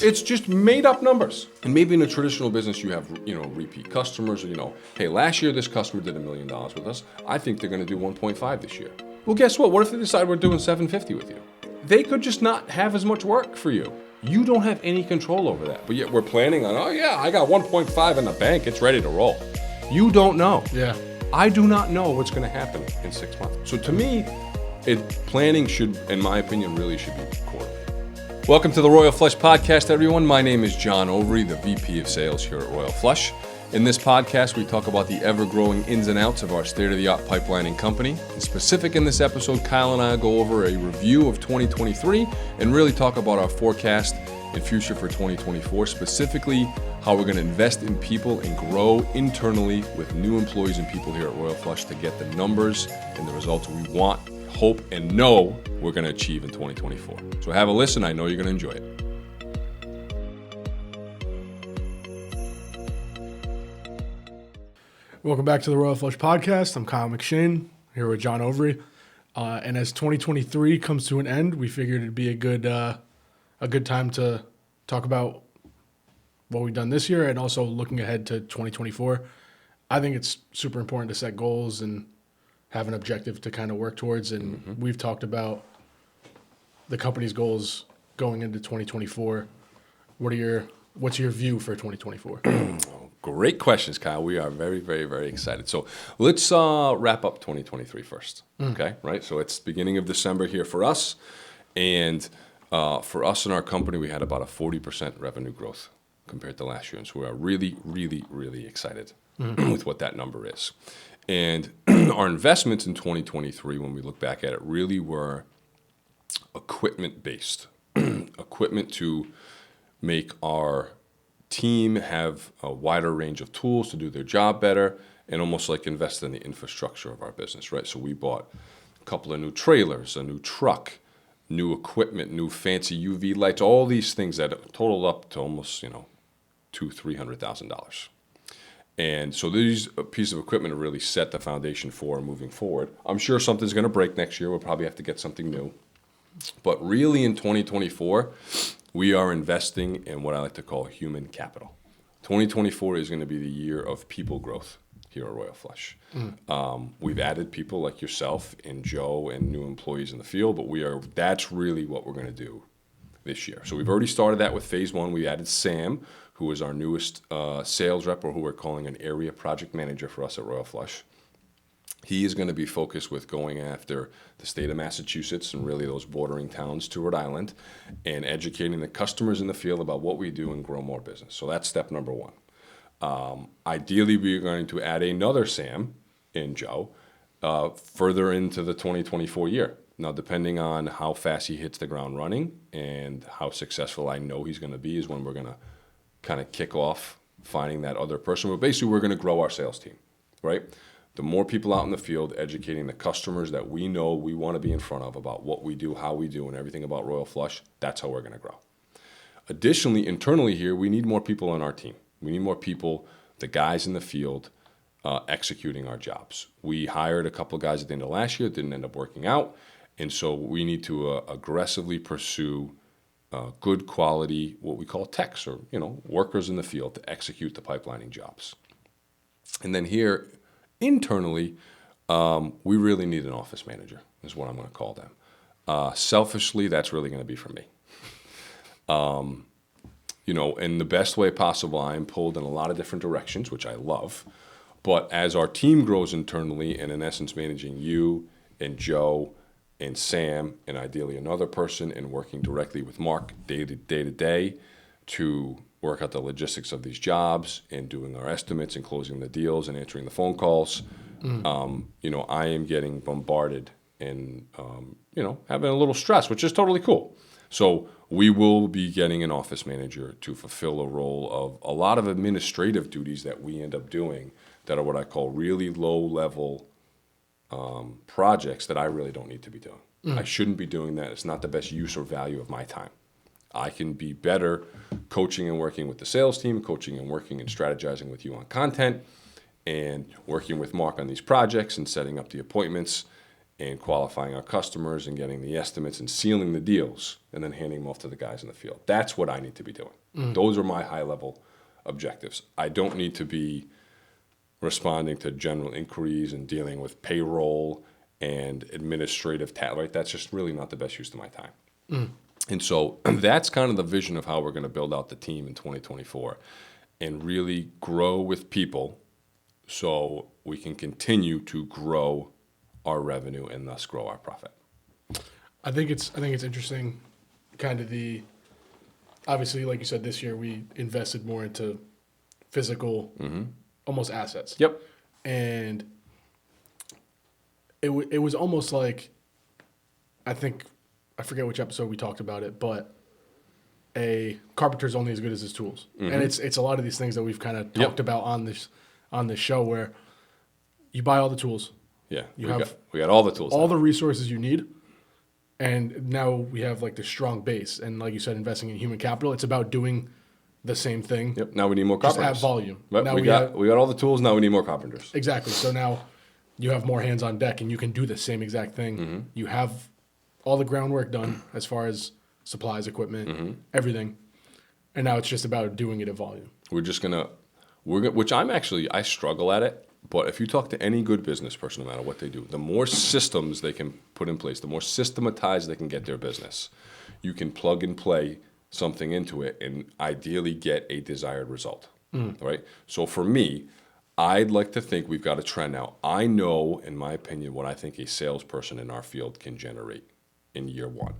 It's just made up numbers. And maybe in a traditional business, you have, repeat customers or, hey, last year this customer did $1 million with us. I think they're going to do 1.5 this year. Well, guess what? What if they decide we're doing 750 with you? They could just not have as much work for you. You don't have any control over that. But yet we're planning on, I got 1.5 in the bank. It's ready to roll. You don't know. Yeah. I do not know what's going to happen in 6 months. So to me, planning should, in my opinion, really should be quarterly. Welcome to the Royal Flush Podcast, everyone. My name is John Overy, the VP of Sales here at Royal Flush. In this podcast, we talk about the ever-growing ins and outs of our state-of-the-art pipelining company. In specific, in this episode, Kyle and I go over a review of 2023 and really talk about our forecast and future for 2024, specifically how we're going to invest in people and grow internally with new employees and people here at Royal Flush to get the numbers and the results we want, hope, and know we're going to achieve in 2024. So have a listen. I know you're going to enjoy it. Welcome back to the Royal Flush Podcast. I'm Kyle McShane here with John Overy. And as 2023 comes to an end, we figured it'd be a good time to talk about what we've done this year and also looking ahead to 2024. I think it's super important to set goals and have an objective to kind of work towards. And we've talked about the company's goals going into 2024. What's your view for 2024? Great questions, Kyle. We are very, very, very excited. So let's wrap up 2023 first. Okay, right? So it's beginning of December here for us. And for us in our company, we had about a 40% revenue growth compared to last year. And so we are really, really, really excited with what that number is. And our investments in 2023, when we look back at it, really were equipment-based. Equipment to make our team have a wider range of tools to do their job better and almost like invest in the infrastructure of our business, right? So we bought a couple of new trailers, a new truck, new equipment, new fancy UV lights, all these things that totaled up to almost, $200,000-$300,000. And so these pieces of equipment really set the foundation for moving forward. I'm sure something's going to break next year. We'll probably have to get something new. But really in 2024, we are investing in what I like to call human capital. 2024 is going to be the year of people growth here at Royal Flush. We've added people like yourself and Joe and new employees in the field, but that's really what we're going to do this year. So we've already started that with phase one. We added Sam, who is our newest sales rep, or who we're calling an area project manager for us at Royal Flush. He is going to be focused with going after the state of Massachusetts and really those bordering towns to Rhode Island and educating the customers in the field about what we do and grow more business. So that's step number one. Ideally, we're going to add another Sam and Joe further into the 2024 year. Now, depending on how fast he hits the ground running and how successful I know he's going to be is when we're going to kind of kick off finding that other person. But basically, we're going to grow our sales team, right? The more people out in the field educating the customers that we know we want to be in front of about what we do, how we do, and everything about Royal Flush, that's how we're going to grow. Additionally, internally here, we need more people on our team. We need more people, the guys in the field, executing our jobs. We hired a couple of guys at the end of last year. It didn't end up working out. And so we need to aggressively pursue good quality, what we call techs or, workers in the field to execute the pipelining jobs. And then here, internally, we really need an office manager, is what I'm going to call them. Selfishly, that's really going to be for me. In the best way possible, I am pulled in a lot of different directions, which I love. But as our team grows internally, and in essence managing you and Joe and Sam, and ideally another person, and working directly with Mark day to day to work out the logistics of these jobs and doing our estimates and closing the deals and answering the phone calls. I am getting bombarded and, having a little stress, which is totally cool. So we will be getting an office manager to fulfill a role of a lot of administrative duties that we end up doing that are what I call really low-level projects that I really don't need to be doing. I shouldn't be doing that. It's not the best use or value of my time. I can be better coaching and working with the sales team, coaching and working and strategizing with you on content, and working with Mark on these projects and setting up the appointments and qualifying our customers and getting the estimates and sealing the deals and then handing them off to the guys in the field. That's what I need to be doing. Those are my high level objectives. I don't need to be responding to general inquiries and dealing with payroll and administrative tasks, right? That's just really not the best use of my time. And so that's kind of the vision of how we're going to build out the team in 2024 and really grow with people so we can continue to grow our revenue and thus grow our profit. I think it's interesting, kind of obviously, like you said, this year we invested more into physical, almost assets. Yep. And it was almost like, I forget which episode we talked about it, but a carpenter's only as good as his tools. And it's a lot of these things that we've kind of talked about on this show, where you buy all the tools. Yeah. We got all the tools. All the resources you need. And now we have like this strong base. And like you said, investing in human capital, it's about doing the same thing. Yep. Now we need more Just carpenters. add volume. But Now we got all the tools. Now we need more carpenters. Exactly. So now you have more hands on deck and you can do the same exact thing. You have all the groundwork done as far as supplies, equipment, everything. And now it's just about doing it at volume. Which I struggle at it. But if you talk to any good business person, no matter what they do, the more systems they can put in place, the more systematized they can get their business, you can plug and play something into it and ideally get a desired result, right? So for me, I'd like to think we've got a trend now. I know, in my opinion, what I think a salesperson in our field can generate in year one.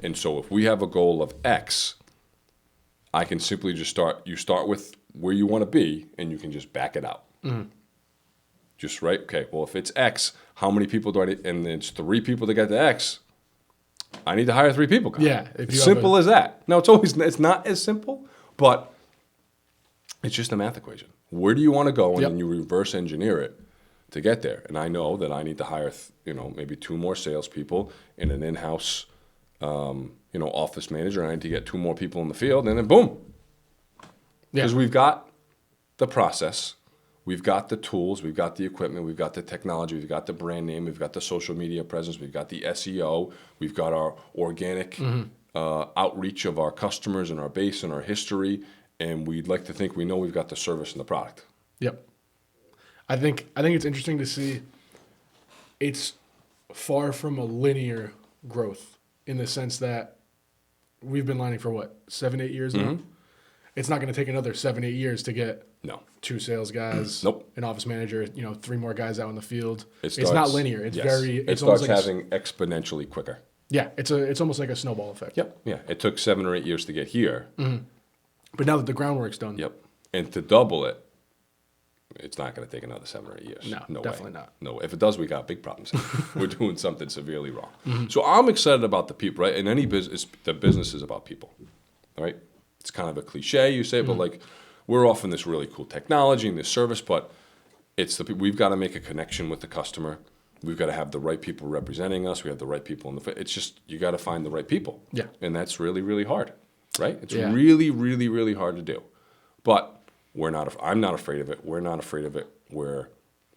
And so if we have a goal of X, I can simply just start with where you want to be, and you can just back it out. Just right. Okay. Well, if it's X, how many people do I need? And it's 3 people to get to X. I need to hire 3 people. Kyle. Yeah. It's simple as that. Now it's not as simple, but it's just a math equation. Where do you want to go? And then you reverse engineer it to get there. And I know that I need to hire, maybe 2 more salespeople and an in-house, office manager. And I need to get 2 more people in the field, and then boom. Because we've got the process. We've got the tools, we've got the equipment, we've got the technology, we've got the brand name, we've got the social media presence, we've got the SEO, we've got our organic outreach of our customers and our base and our history, and we'd like to think we know we've got the service and the product. Yep. I think it's interesting to see it's far from a linear growth in the sense that we've been lining for 7, 8 years now? It's not going to take another 7, 8 years to get 2 sales guys, an office manager, 3 more guys out in the field. It's not linear. It's it starts having exponentially quicker. Yeah, it's almost like a snowball effect. Yep. Yeah. It took 7 or 8 years to get here. But now that the groundwork's done. Yep. And to double it, it's not going to take another 7 or 8 years. No, definitely not. No, if it does, we got big problems. We're doing something severely wrong. So I'm excited about the people, right? In any business, the business is about people, right? It's kind of a cliche, you say, but like we're offering this really cool technology and this service, but we've got to make a connection with the customer. We've got to have the right people representing us. We have the right people in the. It's just you got to find the right people. Yeah, and that's really, really hard, right? It's really, really, really hard to do, but I'm not afraid of it. We're not afraid of it. We're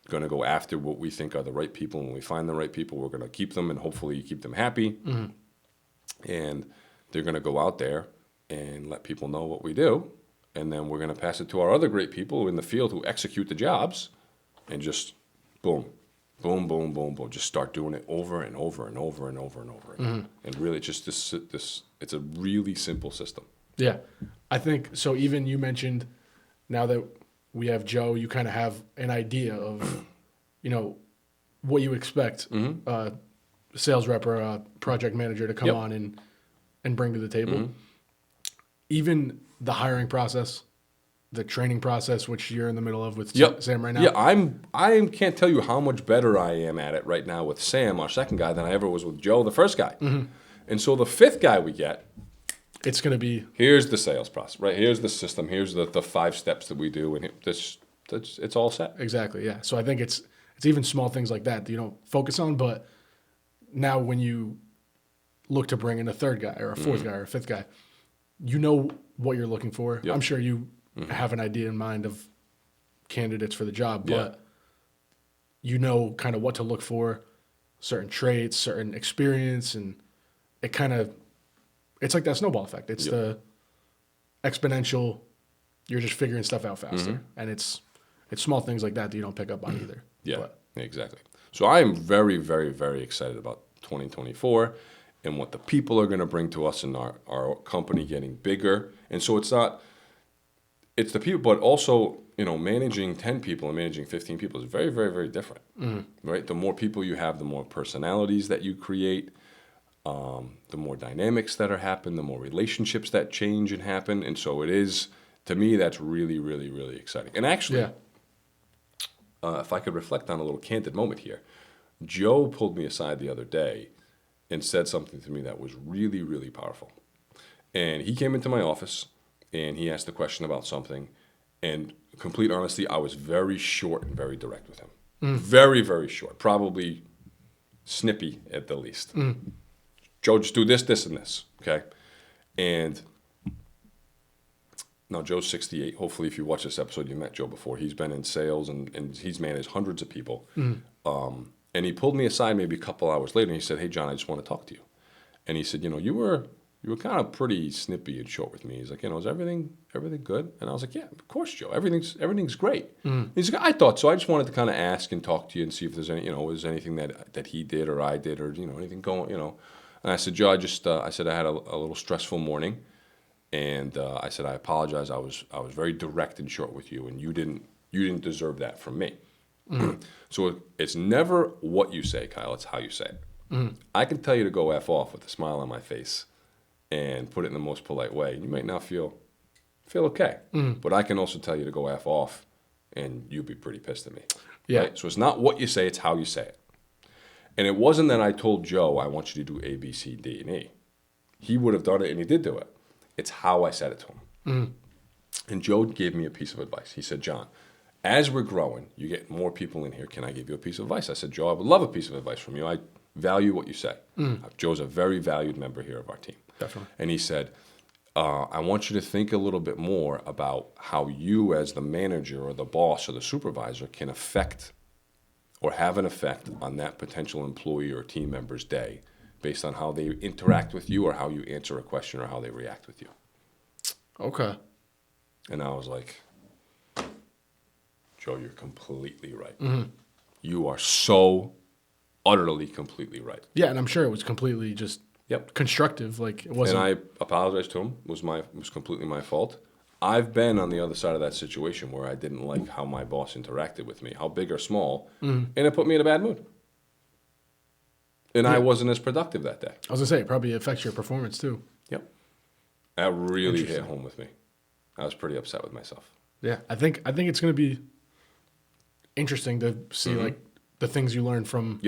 going to go after what we think are the right people. When we find the right people, we're going to keep them and hopefully keep them happy. And they're going to go out there and let people know what we do. And then we're going to pass it to our other great people in the field who execute the jobs and just boom, boom, boom, boom, boom. Just start doing it over and over and over and over and over again. And really just this, it's a really simple system. Yeah. I think, so even you mentioned now that we have Joe, you kind of have an idea of, what you expect a sales rep or a project manager to come on and bring to the table. Even the hiring process, the training process, which you're in the middle of with Sam right now. Yeah, I can't tell you how much better I am at it right now with Sam, our second guy, than I ever was with Joe, the first guy. And so the 5th guy we get, it's going to be... Here's the sales process, right? Here's the system. Here's the 5 steps that we do, and it's all set. Exactly, yeah. So I think it's even small things like that you don't focus on, but now when you look to bring in a 3rd guy or a 4th guy or a 5th guy, you know what you're looking for. Yep. I'm sure you have an idea in mind of candidates for the job, but you know kind of what to look for, certain traits, certain experience, and it's like that snowball effect. It's Yep. the exponential. You're just figuring stuff out faster, and it's small things like that you don't pick up on either. Yeah, But, exactly. So I am very, very, very excited about 2024 and what the people are going to bring to us in our company getting bigger. And so it's the people, but also, managing 10 people and managing 15 people is very, very, very different, right? The more people you have, the more personalities that you create, the more dynamics that are happen, the more relationships that change and happen. And so it is, to me, that's really, really, really exciting. And actually, yeah. if I could reflect on a little candid moment here, Joe pulled me aside the other day and said something to me that was really, really powerful. And he came into my office and he asked a question about something. And complete honesty, I was very short and very direct with him. Very, very short. Probably snippy at the least. Joe, just do this, this, and this. Okay? And now Joe's 68. Hopefully, if you watch this episode, you met Joe before. He's been in sales and he's managed hundreds of people. And he pulled me aside maybe a couple hours later and he said, "Hey, John, I just want to talk to you." And he said, you were kind of pretty snippy and short with me. He's like, is everything good? And I was like, yeah, of course, Joe. Everything's great. He's like, I thought so. I just wanted to kind of ask and talk to you and see if there's any, was anything that he did or I did or, anything going, And I said, Joe, I said I had a little stressful morning. And I said, I apologize. I was very direct and short with you, and you didn't deserve that from me. So it's never what you say, Kyle. It's how you say it. I can tell you to go F off with a smile on my face and put it in the most polite way. You might not feel okay. But I can also tell you to go F off and you'd be pretty pissed at me. Yeah. Right? So it's not what you say, it's how you say it. And it wasn't that I told Joe, I want you to do A, B, C, D, and E. He would have done it and he did do it. It's how I said it to him. And Joe gave me a piece of advice. He said, John, as we're growing, you get more people in here. Can I give you a piece of advice? I said, Joe, I would love a piece of advice from you. I value what you say. Joe's a very valued member here of our team. Definitely. And he said, I want you to think a little bit more about how you as the manager or the boss or the supervisor can affect or have an effect on that potential employee or team member's day based on how they interact with you or how you answer a question or how they react with you. Okay. And I was like, Joe, you're completely right. You are so utterly completely right. Yeah, and I'm sure it was completely just constructive. Like it wasn't. And I apologized to him. It was completely my fault. I've been on the other side of that situation where I didn't like how my boss interacted with me, how big or small, and it put me in a bad mood. And I wasn't as productive that day. I was gonna say it probably affects your performance too. Yep. That really hit home with me. I was pretty upset with myself. Yeah, I think it's gonna be interesting to see like the things you learn from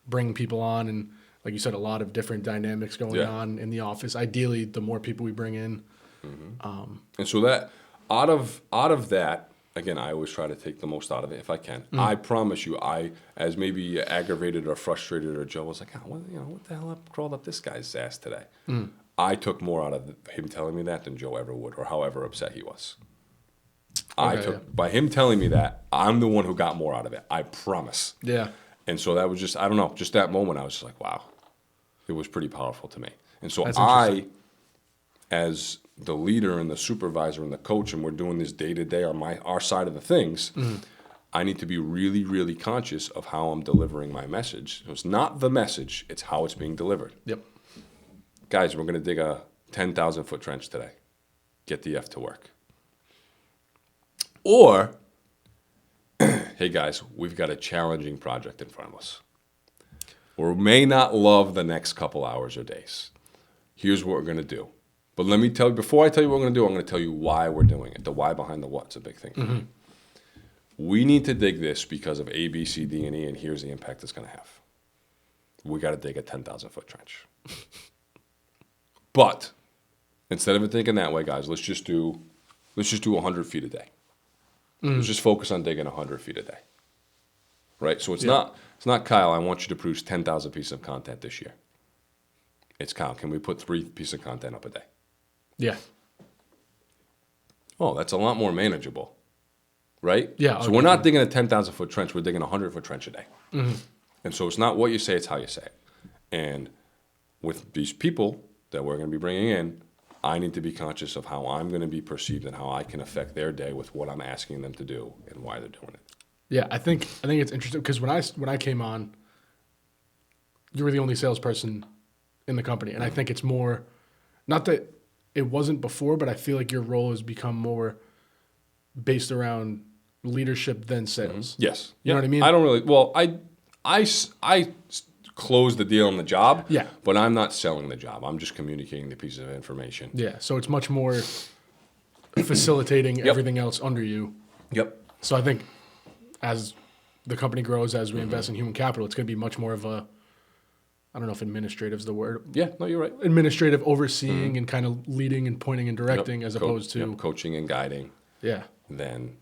bringing people on, and like you said, a lot of different dynamics going on in the office. Ideally, the more people we bring in. And so that out of that, again, I always try to take the most out of it if I can. I promise you, I as maybe aggravated or frustrated or Joe was like, what the hell crawled up this guy's ass today? I took more out of him telling me that than Joe ever would, or however upset he was. By him telling me that, I'm the one who got more out of it. I promise. Yeah. And so that was just, I don't know, just that moment, I was just like, wow, it was pretty powerful to me. And so as the leader and the supervisor and the coach, and we're doing this day to day on our side of the things, I need to be really, really conscious of how I'm delivering my message. So it's not the message, it's how it's being delivered. Yep. Guys, we're going to dig a 10,000 foot trench today. Get the F to work. Or, hey guys, we've got a challenging project in front of us. We may not love the next couple hours or days. Here's what we're going to do. But let me tell you, before I tell you what we're going to do, I'm going to tell you why we're doing it. The why behind the what's a big thing for me. We need to dig this because of A, B, C, D, and E, and here's the impact it's going to have. We got to dig a 10,000 foot trench. But instead of it thinking that way, guys, let's just do 100 feet a day. Let's just focus on digging 100 feet a day. Right? So it's not Kyle, I want you to produce 10,000 pieces of content this year. It's Kyle, can we put 3 pieces of content up a day? Yeah. Oh, that's a lot more manageable. Right? Yeah. So we're not digging a 10,000 foot trench, we're digging a 100 foot trench a day. And so it's not what you say, it's how you say it. And with these people that we're going to be bringing in, I need to be conscious of how I'm going to be perceived and how I can affect their day with what I'm asking them to do and why they're doing it. Yeah, I think it's interesting because when I came on, you were the only salesperson in the company, and I think it's more, not that it wasn't before, but I feel like your role has become more based around leadership than sales. Yes. You know what I mean? I don't really, well, I close the deal on the job, Yeah. but I'm not selling the job. I'm just communicating the pieces of information. Yeah, so it's much more facilitating everything else under you. Yep. So I think as the company grows, as we invest in human capital, it's going to be much more of a, I don't know if administrative is the word, Yeah, no, you're right. administrative overseeing and kind of leading and pointing and directing as opposed to, coaching and guiding yeah. than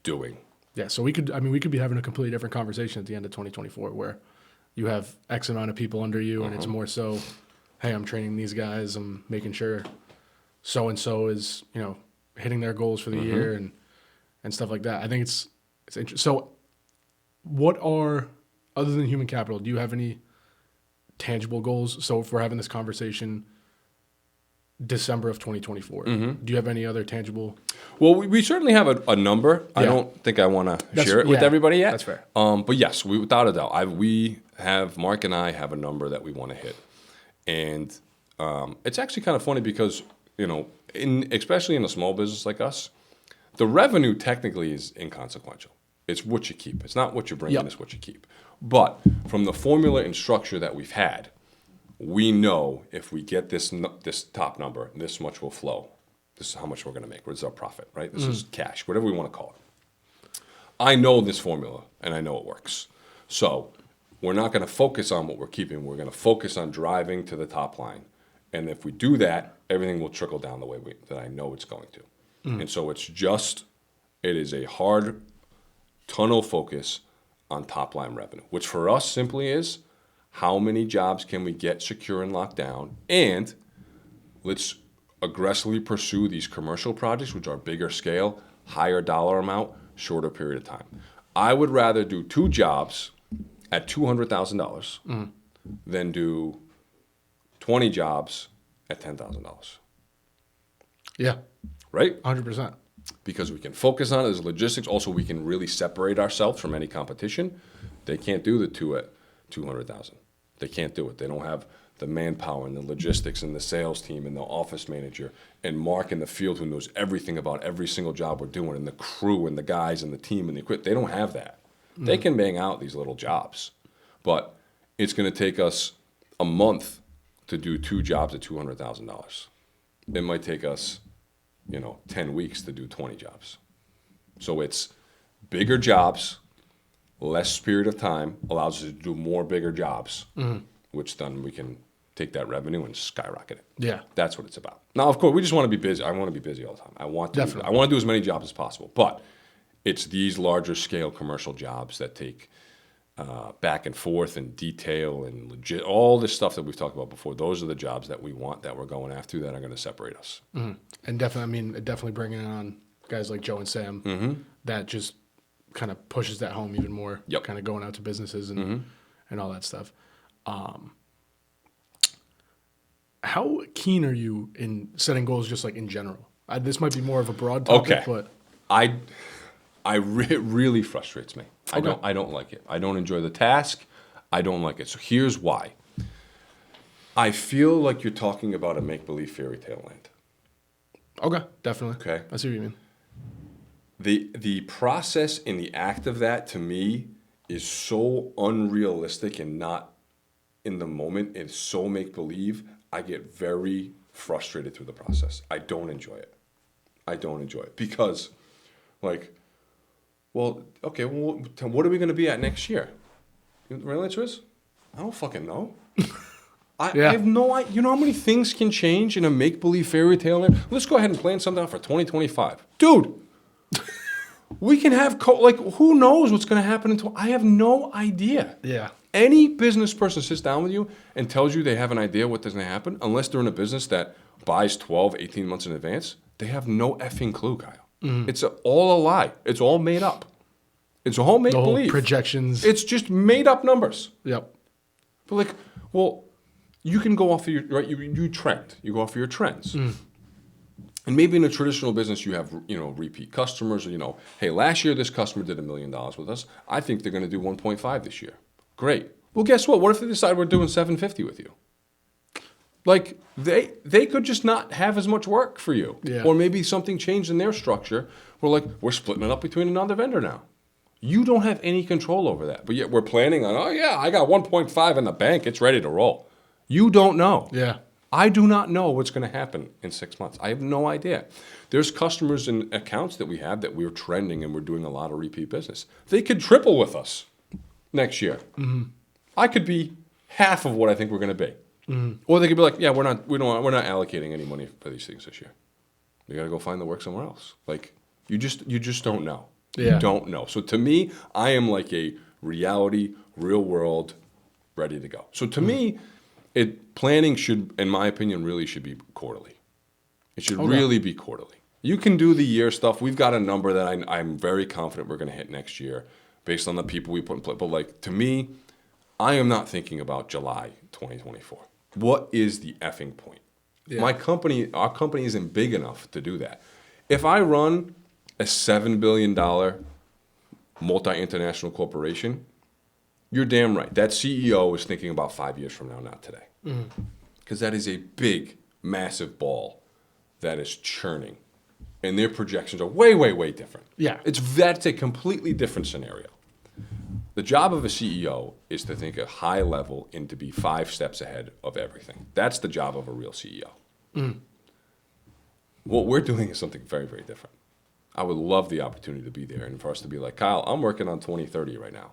doing. Yeah, so we could be having a completely different conversation at the end of 2024 where you have X amount of people under you and it's more so, hey, I'm training these guys, I'm making sure so-and-so is, hitting their goals for the year and stuff like that. I think it's interesting. So what are, other than human capital, do you have any tangible goals? So if we're having this conversation December of 2024, do you have any other tangible? Well, we certainly have a number. I Yeah. don't think I want to share it with everybody yet. That's fair. But yes, without a doubt, Mark and I have a number that we want to hit. And it's actually kind of funny because, especially in a small business like us, the revenue technically is inconsequential. It's what you keep. It's not what you bring in, it's what you keep. But from the formula and structure that we've had, we know if we get this top number, this much will flow. This is how much we're going to make. This is our profit, right? This is cash, whatever we want to call it. I know this formula, and I know it works. So we're not going to focus on what we're keeping. We're going to focus on driving to the top line. And if we do that, everything will trickle down the way that I know it's going to. And so it is a hard tunnel focus on top line revenue, which for us simply is how many jobs can we get secure and locked down, and let's aggressively pursue these commercial projects, which are bigger scale, higher dollar amount, shorter period of time. I would rather do 2 jobs at $200,000 than do 20 jobs at $10,000. Yeah, Right? 100%. Because we can focus on it as logistics. Also, we can really separate ourselves from any competition. They can't do the 2 at 200,000. They can't do it. They don't have the manpower and the logistics and the sales team and the office manager and Mark in the field who knows everything about every single job we're doing and the crew and the guys and the team and the equipment. They don't have that. They can bang out these little jobs, but it's going to take us a month to do 2 jobs at $200,000. It might take us 10 weeks to do 20 jobs. So it's bigger jobs, less period of time, allows us to do more bigger jobs, which then we can take that revenue and skyrocket it. Yeah. That's what it's about. Now, of course, we just want to be busy. I want to be busy all the time. I want to do as many jobs as possible. But it's these larger scale commercial jobs that take back and forth and detail and legit, all this stuff that we've talked about before. Those are the jobs that we want, that we're going after, that are going to separate us. And definitely bringing on guys like Joe and Sam, that just kind of pushes that home even more. Yep. Kind of going out to businesses and all that stuff. How keen are you in setting goals, just like in general? This might be more of a broad topic, but It really frustrates me. Okay. I don't like it. I don't enjoy the task. I don't like it. So here's why. I feel like you're talking about a make-believe fairy tale land. okay, definitely. Okay. I see what you mean. The process and the act of that, to me, is so unrealistic and not in the moment. It's so make-believe. I get very frustrated through the process. I don't enjoy it. Because, what are we going to be at next year? The real answer is, I don't fucking know. I have no idea. You know how many things can change in a make-believe fairy tale land? Let's go ahead and plan something out for 2025. Dude, we can have, who knows what's going to happen until, I have no idea. Yeah. Any business person sits down with you and tells you they have an idea what is going to happen, unless they're in a business that buys 12, 18 months in advance, they have no effing clue, Kyle. It's all a lie. It's all made up. It's all make The whole believe. projections. It's just made up numbers. Yep. But like, well, you can go off of your right. You trend. You go off of your trends. And maybe in a traditional business, you have repeat customers. Or, hey, last year this customer did $1 million with us. I think they're going to do 1.5 this year. Great. Well, guess what? What if they decide we're doing 750 with you? Like they could just not have as much work for you, Yeah. or maybe something changed in their structure. We're splitting it up between another vendor now. You don't have any control over that, but yet we're planning on. Oh yeah, I got 1.5 in the bank. It's ready to roll. You don't know. Yeah. I do not know what's going to happen in 6 months. I have no idea. There's customers and accounts that we have that we're trending and we're doing a lot of repeat business. They could triple with us next year. I could be half of what I think we're going to be. Or they could be like, yeah, we're not allocating any money for these things this year. You got to go find the work somewhere else. Like you just don't know. Yeah. You don't know. So to me, I am like a reality, real world, ready to go. So to me, planning should, in my opinion, really should be quarterly. It should really be quarterly. You can do the year stuff. We've got a number that I'm very confident we're going to hit next year based on the people we put in place. But like to me, I am not thinking about July 2024. What is the effing point? Yeah. Our company isn't big enough to do that. If I run a $7 billion multi-international corporation, you're damn right. That CEO is thinking about 5 years from now, not today. Because that is a big, massive ball that is churning. And their projections are way, way, way different. Yeah. That's a completely different scenario. The job of a CEO is to think at high level and to be 5 steps ahead of everything. That's the job of a real CEO. What we're doing is something very, very different. I would love the opportunity to be there and for us to be like, Kyle, I'm working on 2030 right now.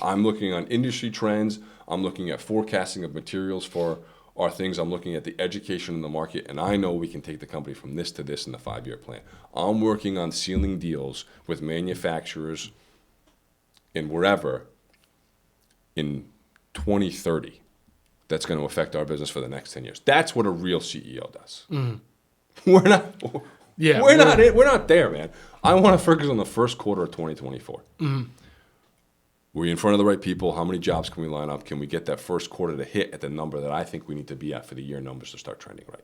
I'm looking on industry trends. I'm looking at forecasting of materials for our things. I'm looking at the education in the market, and I know we can take the company from this to this in the 5-year plan. I'm working on sealing deals with manufacturers and wherever in 2030 that's going to affect our business for the next 10 years. That's what a real CEO does. We're not. Yeah, we're not there, man. I want to focus on the first quarter of 2024. We're in front of the right people. How many jobs can we line up? Can we get that first quarter to hit at the number that I think we need to be at for the year numbers to start trending right?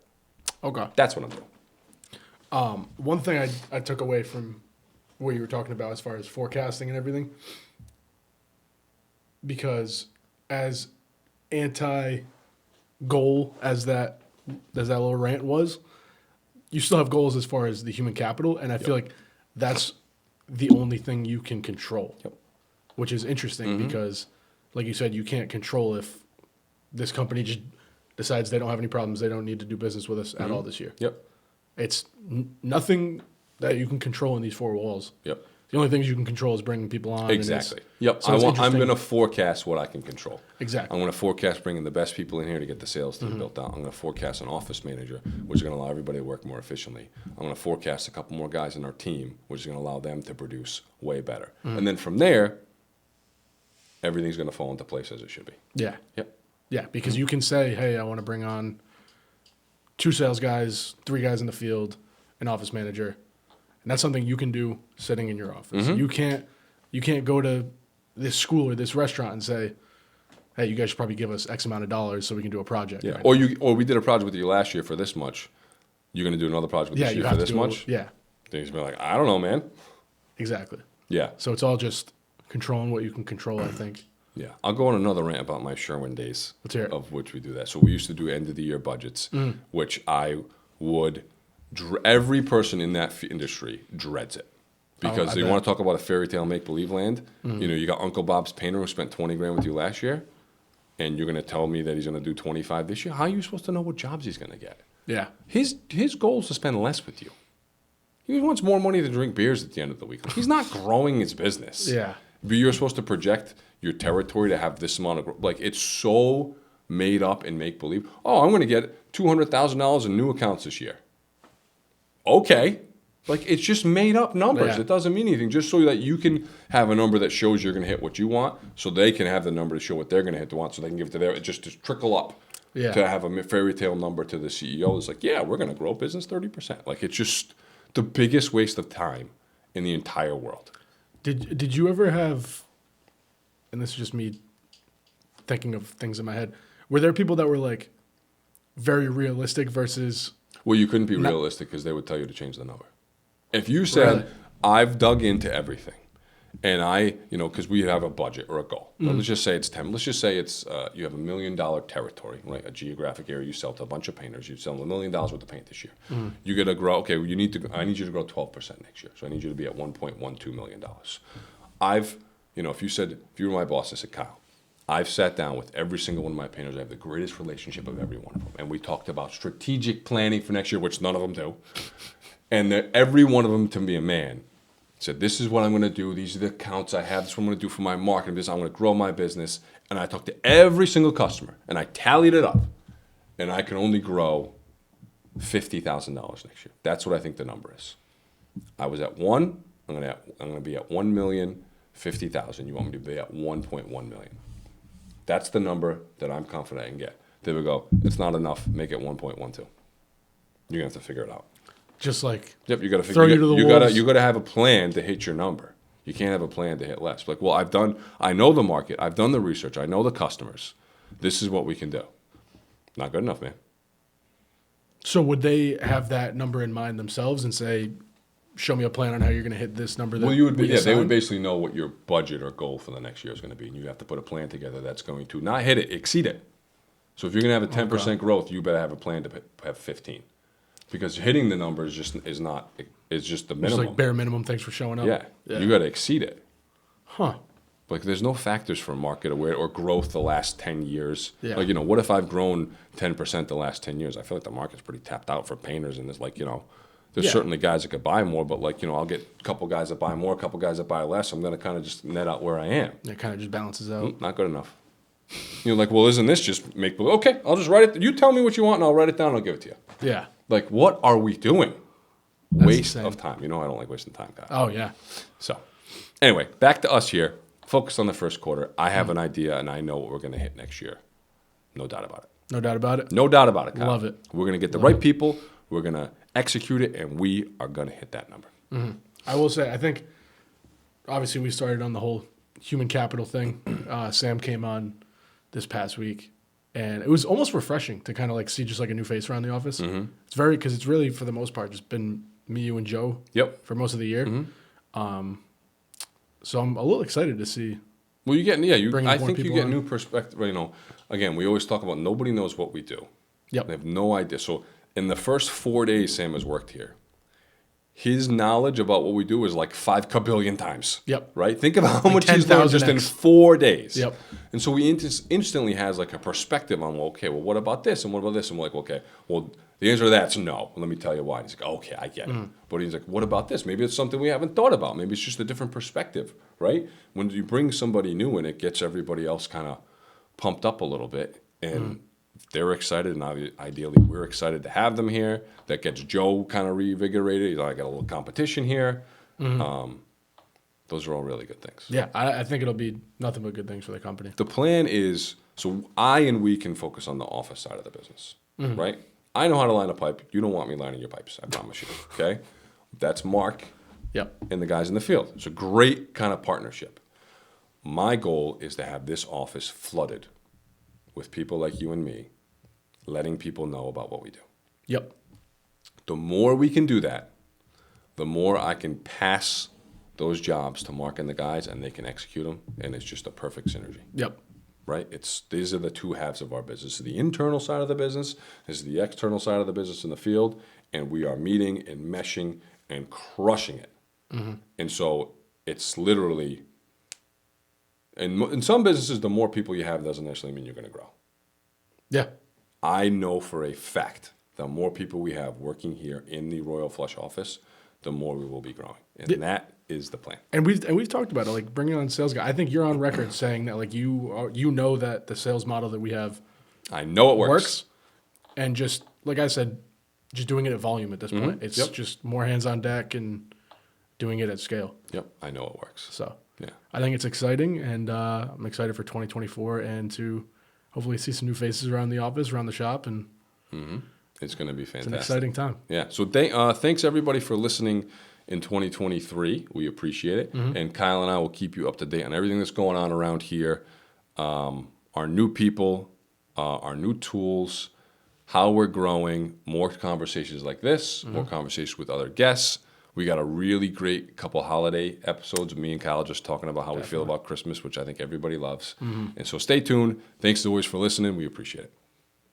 Okay. That's what I'm doing. One thing I took away from what you were talking about as far as forecasting and everything, because as anti-goal as that little rant was, you still have goals as far as the human capital, and I feel like that's the only thing you can control. Yep. Which is interesting because, like you said, you can't control if this company just decides they don't have any problems, they don't need to do business with us at all this year. Yep. It's nothing that you can control in these 4 walls. Yep. The only things you can control is bringing people on. Exactly. Yep. So it's I'm interesting. going to forecast what I can control. Exactly. I'm going to forecast bringing the best people in here to get the sales team built out. I'm going to forecast an office manager, which is going to allow everybody to work more efficiently. I'm going to forecast a couple more guys in our team, which is going to allow them to produce way better. And then from there, everything's going to fall into place as it should be. Yeah. Yep. Yeah, because you can say, hey, I want to bring on 2 sales guys, 3 guys in the field, an office manager. And that's something you can do sitting in your office. You can't go to this school or this restaurant and say, hey, you guys should probably give us X amount of dollars so we can do a project. Yeah. Right Or we did a project with you last year for this much. You're going to do another project with yeah, this you year have for to this much? Yeah, Then he's be like, I don't know, man. exactly. Yeah. So it's all just controlling what you can control, I think. Yeah, I'll go on another rant about my Sherwin days, Let's hear it. of which we do that. So we used to do end of the year budgets, which I would. Every person in that industry dreads it because I they bet. want to talk about a fairy tale make believe land. You got Uncle Bob's painter who spent $20,000 with you last year, and you're going to tell me that he's going to do 25 this year. How are you supposed to know what jobs he's going to get? Yeah. His goal is to spend less with you. He wants more money to drink beers at the end of the week. He's not growing his business. Yeah. But you're supposed to project your territory to have this amount of growth. Like, it's so made up and make believe. Oh, I'm going to get $200,000 in new accounts this year. Okay. Like, it's just made up numbers. Yeah. It doesn't mean anything. Just so that you can have a number that shows you're going to hit what you want, so they can have the number to show what they're going to hit to want, so they can give it to their, just to trickle up. Yeah. To have a fairy tale number to the CEO. It's like, yeah, we're going to grow business 30%. Like, it's just the biggest waste of time in the entire world. Did you ever have, and this is just me thinking of things in my head, were there people that were like very realistic versus Well, you couldn't be No. realistic because they would tell you to change the number. If you said, Really? I've dug into everything, and because we have a budget or a goal. Mm. Let's just say it's 10. Let's just say it's you have $1 million territory, right? A geographic area. You sell to a bunch of painters. You sell $1 million worth of paint this year. Mm. You got to grow. Okay, I need you to grow 12% next year. So I need you to be at $1.12 million. If you were my boss, I said, Kyle, I've sat down with every single one of my painters. I have the greatest relationship of every one of them. And we talked about strategic planning for next year, which none of them do. And every one of them, to be a man, said, this is what I'm going to do. These are the accounts I have. This is what I'm going to do for my marketing business. I'm going to grow my business. And I talked to every single customer, and I tallied it up. And I can only grow $50,000 next year. That's what I think the number is. I was at 1. I'm going to be at 1,050,000. You want me to be at 1.1 million. That's the number that I'm confident I can get. They would go, it's not enough. Make it 1.12. You're going to have to figure it out. just like Yep, you got to Throw you to the wolves. you got to have a plan to hit your number. You can't have a plan to hit less. Like, well, I know the market. I've done the research. I know the customers. This is what we can do. Not good enough, man. So would they have that number in mind themselves and say, show me a plan on how you're going to hit this number? That Well, they would assigned? basically know what your budget or goal for the next year is going to be, and you have to put a plan together that's going to not hit it, exceed it. So if you're going to have a 10% growth, you better have a plan to have 15, because hitting the number is just the It's minimum. like bare minimum. Thanks for showing up. Yeah, you got to exceed it. Huh. Like, there's no factors for market aware or growth the last 10 years. Yeah. Like, what if I've grown 10% the last 10 years? I feel like the market's pretty tapped out for painters, and there's there's Yeah. certainly guys that could buy more, but I'll get a couple guys that buy more, a couple guys that buy less. I'm going to kind of just net out where I am. It kind of just balances out. Not good enough. Well, isn't this just make believe? Okay, I'll just write it. You tell me what you want, and I'll write it down, and I'll give it to you. Yeah. Like, what are we doing? That's Waste insane. of time. I don't like wasting time, guys. Oh yeah. So, anyway, back to us here. Focus on the first quarter. I have an idea, and I know what we're going to hit next year. No doubt about it. No doubt about it. No doubt about it, Kyle. Love it. We're going to get the right people. We're going to execute it, and we are going to hit that number. I will say, I think, obviously, we started on the whole human capital thing. Sam came on this past week, and it was almost refreshing to kind of see just like a new face around the office. It's because it's really, for the most part, just been me, you, and Joe Yep. for most of the year. So I'm a little excited to see. Well, you get Bringing I more think you people get on. new perspective. Again, we always talk about nobody knows what we do. Yep. They have no idea. So in the first 4 days Sam has worked here, his knowledge about what we do is like 5 kabillion times. Yep. Right? Think about how much he's learned just in 10,000x. 4 days. Yep. And so he instantly has a perspective on, what about this? And what about this? And we're like, okay, well, the answer to that's no. Let me tell you why. And he's like, okay, I get it. But he's like, what about this? Maybe it's something we haven't thought about. Maybe it's just a different perspective, right? When you bring somebody new in, it gets everybody else kind of pumped up a little bit. And they're excited, and ideally we're excited to have them here. That gets Joe kind of reinvigorated. I got a little competition here. Those are all really good things. Yeah, I think it'll be nothing but good things for the company. The plan is, so we can focus on the office side of the business, right? I know how to line a pipe. You don't want me lining your pipes, I promise you, okay? That's Mark Yep. and the guys in the field. It's a great kind of partnership. My goal is to have this office flooded with people like you and me, letting people know about what we do. Yep. The more we can do that, the more I can pass those jobs to Mark and the guys, and they can execute them, and it's just a perfect synergy. Yep. Right? These are the two halves of our business. This is the internal side of the business. This is the external side of the business in the field, and we are meeting and meshing and crushing it. And so it's literally, in some businesses, the more people you have doesn't necessarily mean you're going to grow. Yeah. I know for a fact the more people we have working here in the Royal Flush office, the more we will be growing, and that is the plan. And we've talked about it, bringing on a sales guy. I think you're on record saying that you know that the sales model that we have I know it works, and just like I said, just doing it at volume at this point. It's Yep. just more hands on deck and doing it at scale. Yep, I know it works. So Yeah. I think it's exciting, and I'm excited for 2024 and to hopefully see some new faces around the office, around the shop, and It's going to be it's fantastic. an exciting time. Yeah. So thanks everybody for listening in 2023. We appreciate it. And Kyle and I will keep you up to date on everything that's going on around here, our new people, our new tools, how we're growing, more conversations like this, more conversations with other guests. We got a really great couple holiday episodes of me and Kyle just talking about how we feel about Christmas, which I think everybody loves. And so stay tuned. Thanks as always for listening. We appreciate it.